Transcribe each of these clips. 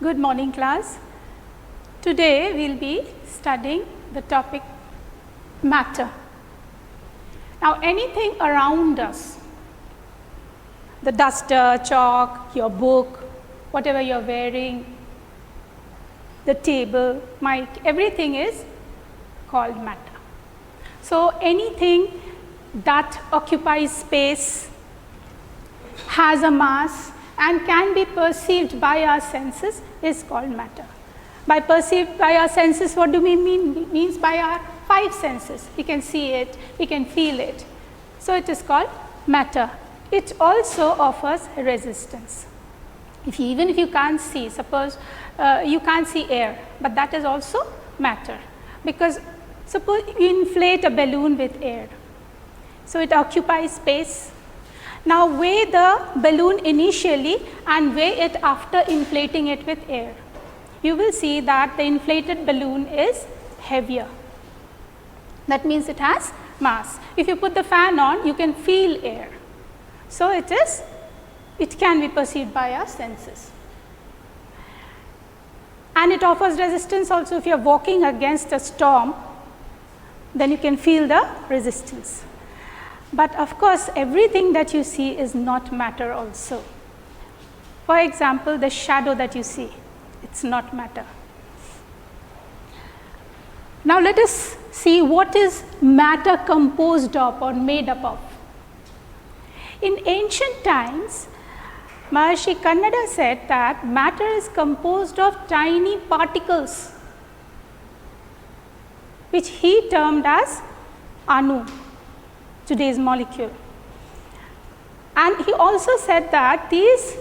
Good morning, class. Today we will be studying the topic matter. Now, anything around us, the duster, chalk, your book, whatever you are wearing, the table, mic, everything is called matter. So, anything that occupies space, has a mass and can be perceived by our senses is called matter. By perceived by our senses, what do we mean? It means by our five senses. We can see it, we can feel it. So, it is called matter. It also offers resistance. Even if you can't see, suppose you can't see air, but that is also matter, because suppose you inflate a balloon with air. So, it occupies space. Now, weigh the balloon initially and weigh it after inflating it with air. You will see that the inflated balloon is heavier. That means it has mass. If you put the fan on, you can feel air. So, it can be perceived by our senses. And it offers resistance also. If you are walking against a storm, then you can feel the resistance. But of course, everything that you see is not matter also. For example, the shadow that you see, it is not matter. Now, let us see what is matter composed of or made up of. In ancient times, Maharishi Kannada said that matter is composed of tiny particles, which he termed as Anu, today's molecule. And he also said that these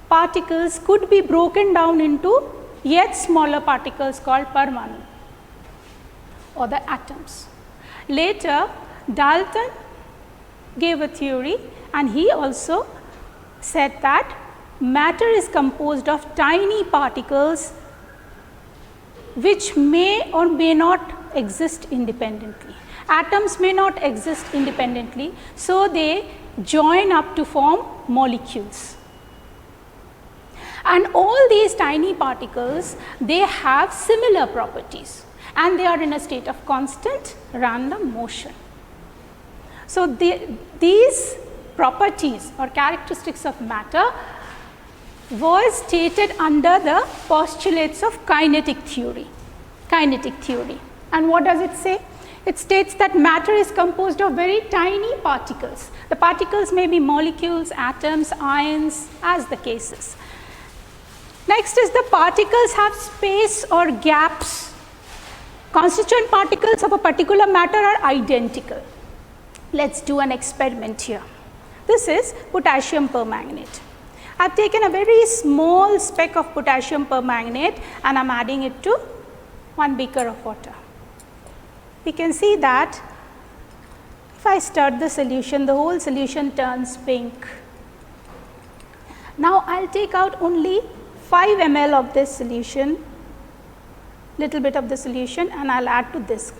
particles could be broken down into yet smaller particles called Parmanu, or the atoms. Later, Dalton gave a theory, and he also said that matter is composed of tiny particles which may or may not exist independently. Atoms may not exist independently, so they join up to form molecules. And all these tiny particles, they have similar properties, and they are in a state of constant random motion. So, these properties or characteristics of matter were stated under the postulates of kinetic theory. And what does it say? It states that matter is composed of very tiny particles. The particles may be molecules, atoms, ions, as the case is. Next is the particles have space or gaps. Constituent particles of a particular matter are identical. Let us do an experiment here. This is potassium permanganate. I have taken a very small speck of potassium permanganate and I am adding it to 1 beaker of water. We can see that if I stir the solution, the whole solution turns pink. Now, I will take out only 5 ml of this solution, little bit of the solution, and I will add to this.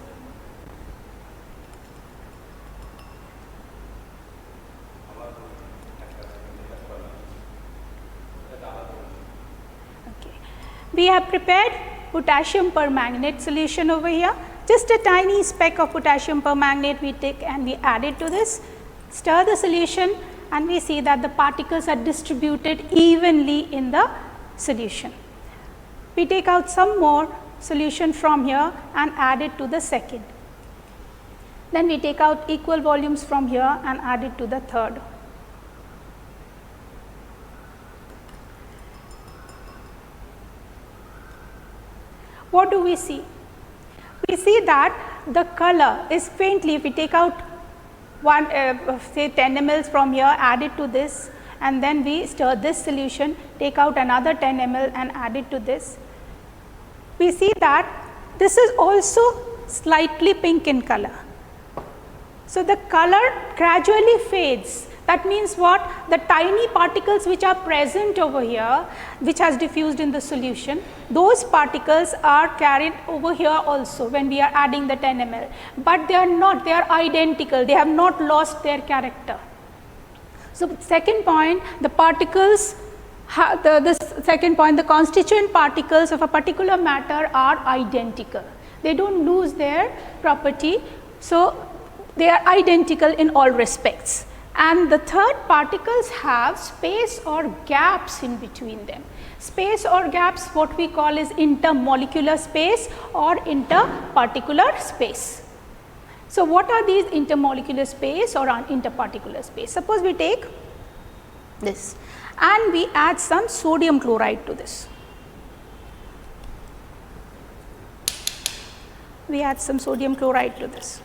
Okay. We have prepared potassium permanganate solution over here. Just a tiny speck of potassium permanganate we take and we add it to this, stir the solution, and we see that the particles are distributed evenly in the solution. We take out some more solution from here and add it to the second. Then we take out equal volumes from here and add it to the third. What do we see? We see that the color is faintly, if we take out say 10 ml from here, add it to this, and then we stir this solution, take out another 10 ml and add it to this. We see that this is also slightly pink in color. So, the color gradually fades. That means what? The tiny particles which are present over here, which has diffused in the solution, those particles are carried over here also when we are adding the 10 ml, but they are not, they are identical, they have not lost their character. So, second point, the particles This second point, the constituent particles of a particular matter are identical. They do not lose their property. So, they are identical in all respects. And the third, particles have space or gaps in between them. Space or gaps, what we call is intermolecular space or interparticular space. So, what are these intermolecular space or interparticular space? Suppose we take this and we add some sodium chloride to this. We add some sodium chloride to this.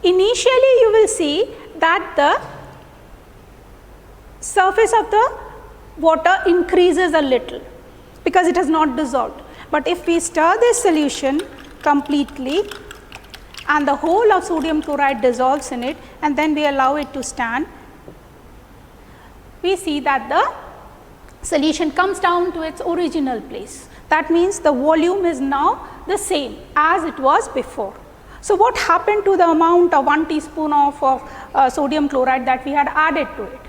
Initially, you will see that the surface of the water increases a little because it has not dissolved. But if we stir this solution completely and the whole of sodium chloride dissolves in it and then we allow it to stand, we see that the solution comes down to its original place. That means the volume is now the same as it was before. So, what happened to the amount of 1 teaspoon of sodium chloride that we had added to it?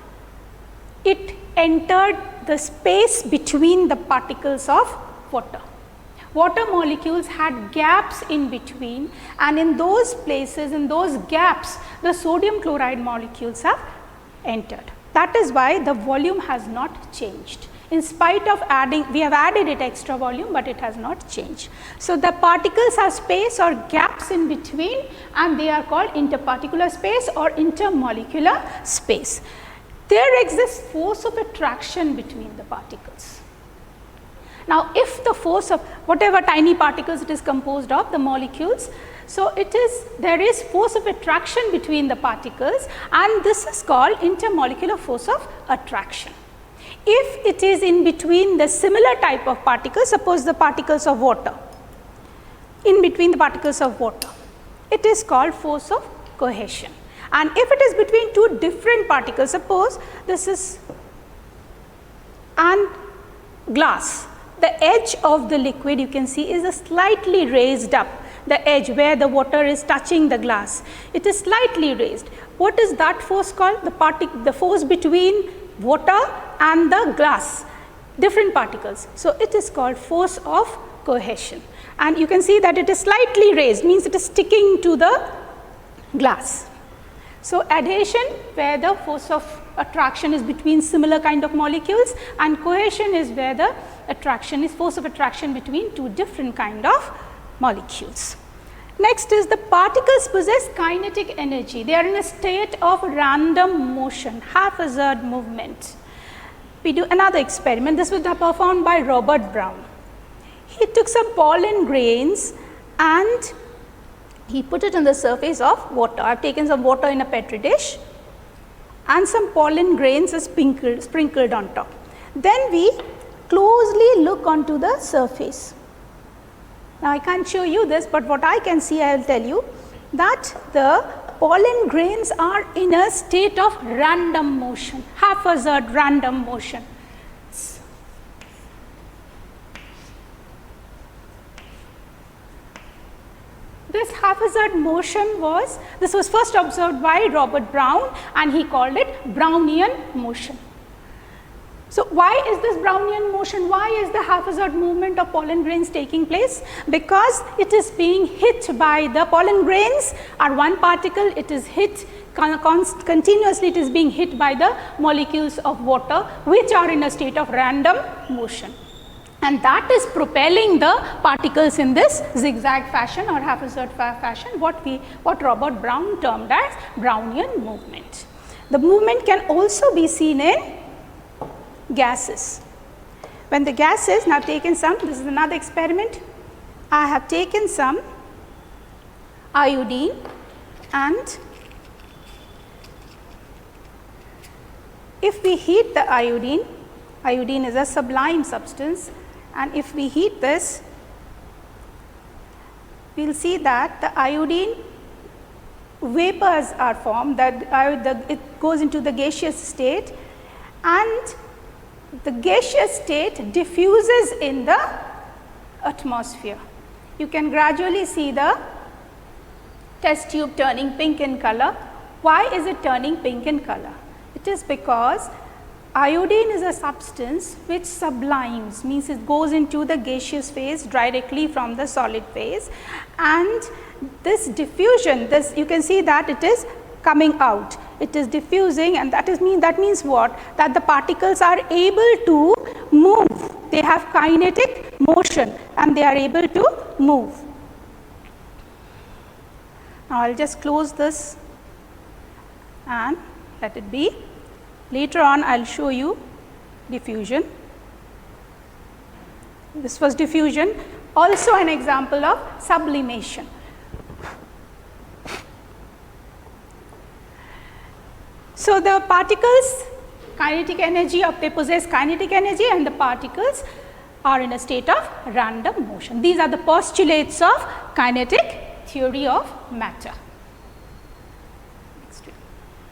It entered the space between the particles of water. Water molecules had gaps in between, and in those places, in those gaps, the sodium chloride molecules have entered. That is why the volume has not changed. In spite of adding, we have added it extra volume, but it has not changed. So, the particles have space or gaps in between and they are called interparticular space or intermolecular space. There exists force of attraction between the particles. Now, if the force of whatever tiny particles it is composed of, the molecules, so there is force of attraction between the particles and this is called intermolecular force of attraction. If it is in between the similar type of particles, suppose the particles of water, in between the particles of water, it is called force of cohesion. And if it is between two different particles, suppose this is and glass, the edge of the liquid you can see is slightly raised up, the edge where the water is touching the glass, it is slightly raised. What is that force called? The force between water and the glass, different particles. So, it is called force of cohesion and you can see that it is slightly raised, means it is sticking to the glass. So, adhesion where the force of attraction is between similar kind of molecules and cohesion is where the attraction is force of attraction between two different kind of molecules. Next is the particles possess kinetic energy. They are in a state of random motion, haphazard movement. We do another experiment. This was performed by Robert Brown. He took some pollen grains and he put it on the surface of water. I have taken some water in a petri dish and some pollen grains are sprinkled on top. Then we closely look onto the surface. Now, I can't show you this, but what I can see, I will tell you that the pollen grains are in a state of random motion, haphazard random motion. This haphazard motion was first observed by Robert Brown and he called it Brownian motion. So, why is this Brownian motion? Why is the haphazard movement of pollen grains taking place? Because it is being hit by the pollen grains are one particle, it is hit continuously, it is being hit by the molecules of water which are in a state of random motion. And that is propelling the particles in this zigzag fashion or haphazard fashion, what Robert Brown termed as Brownian movement. The movement can also be seen in gases. When the gases, now I have taken some, this is another experiment, I have taken some iodine and if we heat the iodine, iodine is a sublime substance and if we heat this, we will see that the iodine vapors are formed, that it goes into the gaseous state and the gaseous state diffuses in the atmosphere. You can gradually see the test tube turning pink in color Why is it turning pink in color? It is because iodine is a substance which sublimes, means it goes into the gaseous phase directly from the solid phase, and this diffusion, this you can see that it is coming out, it is diffusing, and that means what? That the particles are able to move, they have kinetic motion and they are able to move. Now, I will just close this and let it be. Later on I will show you diffusion. This was diffusion, also an example of sublimation. So, the particles kinetic energy, they possess kinetic energy, and the particles are in a state of random motion. These are the postulates of kinetic theory of matter.